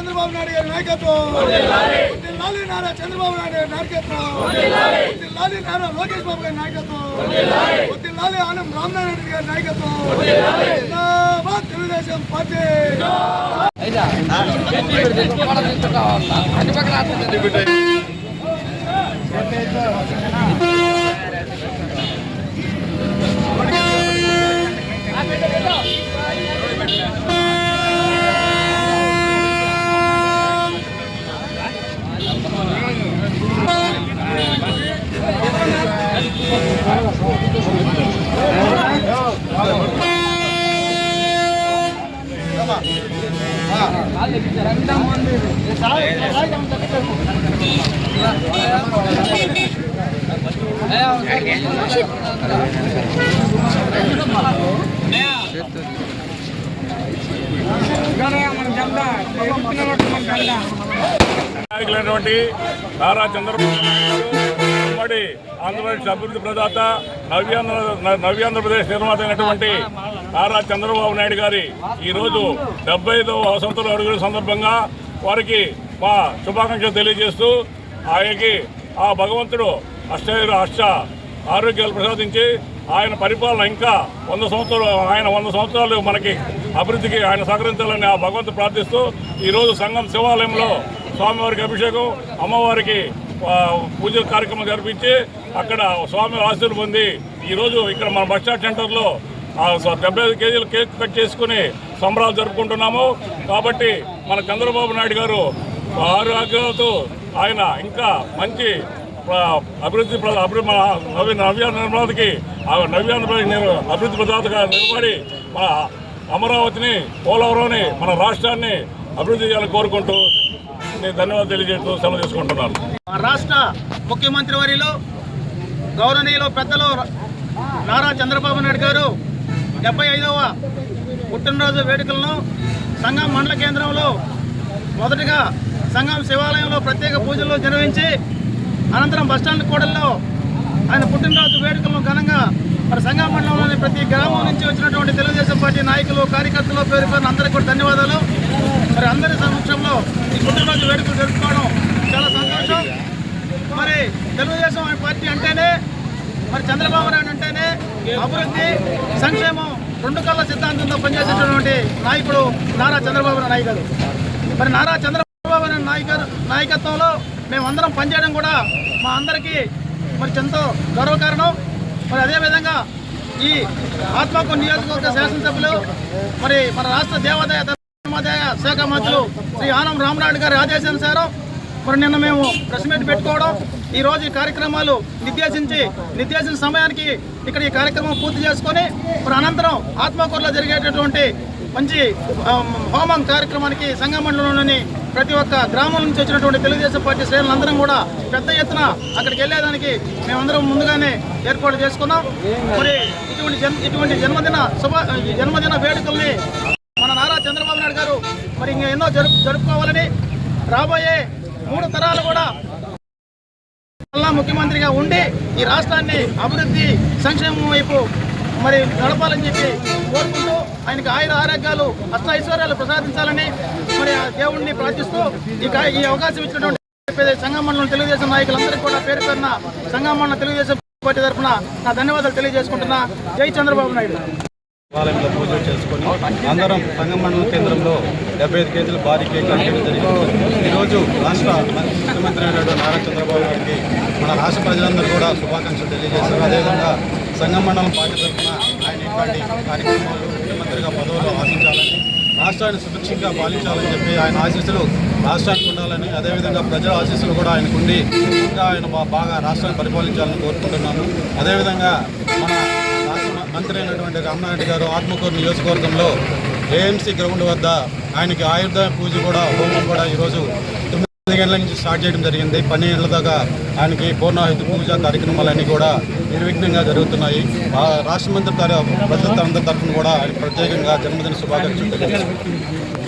చంద్రబాబు నాయుడు గారి నాయకత్వం, వర్ధిల్లాలి నారా చంద్రబాబు నాయుడు గారి నాయకత్వం, వర్ధిల్లాలి నారా లోకేష్ బాబు గారి నాయకత్వం, వర్ధిల్లాలి ఆనం రామనారాయణ రెడ్డి గారి నాయకత్వం, జిందాబాద్ తెలుగుదేశం పార్టీ. నాయకులైనటువంటి నారా చంద్రబాబు ఉమ్మడి ఆంధ్రప్రదేశ్ అభివృద్ధి ప్రదాత నవ్యాంధ్రప్రదేశ్ నిర్మాత అయినటువంటి నారా చంద్రబాబు నాయుడు గారి ఈరోజు 75వ వసంతల అడుగుల సందర్భంగా వారికి మా శుభాకాంక్షలు తెలియజేస్తూ ఆయనకి ఆ భగవంతుడు అష్ట ఆరోగ్యాలు ప్రసాదించి ఆయన పరిపాలన ఇంకా 100 సంవత్సరాలు మనకి అభివృద్ధికి ఆయన సహకరించాలని ఆ భగవంతుడు ప్రార్థిస్తూ ఈరోజు సంఘం శివాలయంలో స్వామివారికి అభిషేకం, అమ్మవారికి పూజ కార్యక్రమం జరిపించి అక్కడ స్వామి ఆశీర్వాదం పొంది ఈరోజు ఇక్కడ మన బస్టాండ్ సెంటర్లో 75 కేజీల కేక్ కట్ చేసుకుని సంబరాలు జరుపుకుంటున్నాము. కాబట్టి మన చంద్రబాబు నాయుడు గారు ఆరోగ్యాలతో ఆయన ఇంకా మంచి అభివృద్ధి నవ్యాంధ్రప్రదేశ్కి అభివృద్ధి ప్రదాతగా నిలబడి మన అమరావతిని, పోలవరాన్ని, మన రాష్ట్రాన్ని అభివృద్ధి చేయాలని కోరుకుంటూ నేను ధన్యవాదాలు తెలియజేస్తూ సెలవు తీసుకుంటున్నాను. రాష్ట్ర ముఖ్యమంత్రి వర్యులు గౌరవనీయులు పెద్దలు నారా చంద్రబాబు నాయుడు గారు 75వ పుట్టినరోజు వేడుకలను సంఘం మండల కేంద్రంలో మొదటగా సంఘం శివాలయంలో ప్రత్యేక పూజలు నిర్వహించి అనంతరం బస్టాండ్ కూడల్లో ఆయన పుట్టినరోజు వేడుకలను ఘనంగా మరి సంఘం మండలంలోని ప్రతి గ్రామం నుంచి వచ్చినటువంటి తెలుగుదేశం పార్టీ నాయకులు, కార్యకర్తలు పేరు అందరికీ కూడా ధన్యవాదాలు. మరి అందరి సమక్షంలో ఈ పుట్టినరోజు వేడుకలు జరుపుకోవడం చాలా సంతోషం. మరి తెలుగుదేశం పార్టీ అంటేనే, మరి చంద్రబాబు నాయుడు అంటేనే అభివృద్ధి, సంక్షేమం రెండు కళ్ళ సిద్ధాంతంతో పనిచేసేటటువంటి నాయకుడు నారా చంద్రబాబు నాయుడు. మరి నారా చంద్రబాబు నాయకత్వంలో మేమందరం పనిచేయడం కూడా మా అందరికీ మరి ఎంతో గర్వకారణం. మరి అదేవిధంగా ఈ ఆత్మకూరు నియోజకవర్గ శాసనసభ్యులు, మరి మన రాష్ట్ర దేవాదాయ ధర్మాదాయ శాఖ మంత్రులు శ్రీ ఆనం రామనాయుడు గారి ఆదేశానుసారం మరి నిన్న మేము ప్రెస్ మీట్ పెట్టుకోవడం, ఈరోజు ఈ కార్యక్రమాలు నిర్దేశించిన సమయానికి ఇక్కడ ఈ కార్యక్రమం పూర్తి చేసుకొని మరి అనంతరం ఆత్మకూరులో జరిగేటటువంటి మంచి హోమం కార్యక్రమానికి సంఘం మండలంలోని ప్రతి ఒక్క గ్రామం నుంచి వచ్చినటువంటి తెలుగుదేశం పార్టీ శ్రేణులందరం కూడా పెద్ద ఎత్తున అక్కడికి వెళ్ళేదానికి మేమందరం ముందుగానే ఏర్పాటు చేసుకున్నాం. మరి ఇటువంటి జన్మదిన వేడుకల్ని మన నారా చంద్రబాబు నాయుడు గారు మరి ఇంకా ఎన్నో జరుపుకోవాలని, రాబోయే 3 తరాలు కూడా ముఖ్యమంత్రిగా ఉండి ఈ రాష్ట్రాన్ని అభివృద్ధి, సంక్షేమం వైపు మరి నడపాలని చెప్పి కోరుకుంటూ ఆయనకి ఆరోగ్యాలు, ఐశ్వర్యాలు ప్రసాదించాలని మరి ఆ దేవుణ్ణి ప్రార్థిస్తూ ఈ అవకాశం ఇచ్చినటువంటి సంఘం మండలం తెలుగుదేశం నాయకులందరికీ కూడా పేరు పేరున సంఘం మండలం తెలుగుదేశం పార్టీ తరఫున నా ధన్యవాదాలు తెలియజేసుకుంటున్నా. జై చంద్రబాబు నాయుడు. శివాలయంలో పూజలు చేసుకొని అందరం సంఘం మండలం కేంద్రంలో 75 కేజీల భారీ కేక్ కట్టడం జరిగింది. ఈరోజు రాష్ట్ర ముఖ్యమంత్రి అయినటువంటి నారా చంద్రబాబు గారికి మన రాష్ట్ర ప్రజలందరూ కూడా శుభాకాంక్షలు తెలియజేశారు. అదేవిధంగా సంఘం మండలం పార్టీ తరఫున ఆయన ఇట్లాంటి కార్యక్రమాలు ముఖ్యమంత్రిగా పదవులు ఆశించాలని, రాష్ట్రాన్ని సుభిక్షంగా పాలించాలని చెప్పి ఆయన ఆశీస్సులు రాష్ట్రానికి ఉండాలని, అదేవిధంగా ప్రజల ఆశీస్సులు కూడా ఆయనకుండి ఇంకా ఆయన బాగా రాష్ట్రాన్ని పరిపాలించాలని కోరుకుంటున్నాను. అదేవిధంగా మన మంత్రి అయినటువంటి రామనాయుడు గారు ఆత్మకూరు నియోజకవర్గంలో ఏఎంసీ గ్రౌండ్ వద్ద ఆయనకి ఆయుధ పూజ కూడా, హోమం కూడా ఈరోజు 9 గంటల నుంచి స్టార్ట్ చేయడం జరిగింది. 12 గంటల దాకా ఆయనకి పూర్ణాయుధ పూజ కార్యక్రమాలన్నీ కూడా నిర్విఘ్నంగా జరుగుతున్నాయి. రాష్ట్ర మంత్రి భద్రత అందరి తరఫున కూడా ఆయన ప్రత్యేకంగా జన్మదిన శుభాకాంక్షలు తెలియజేస్తున్నారు.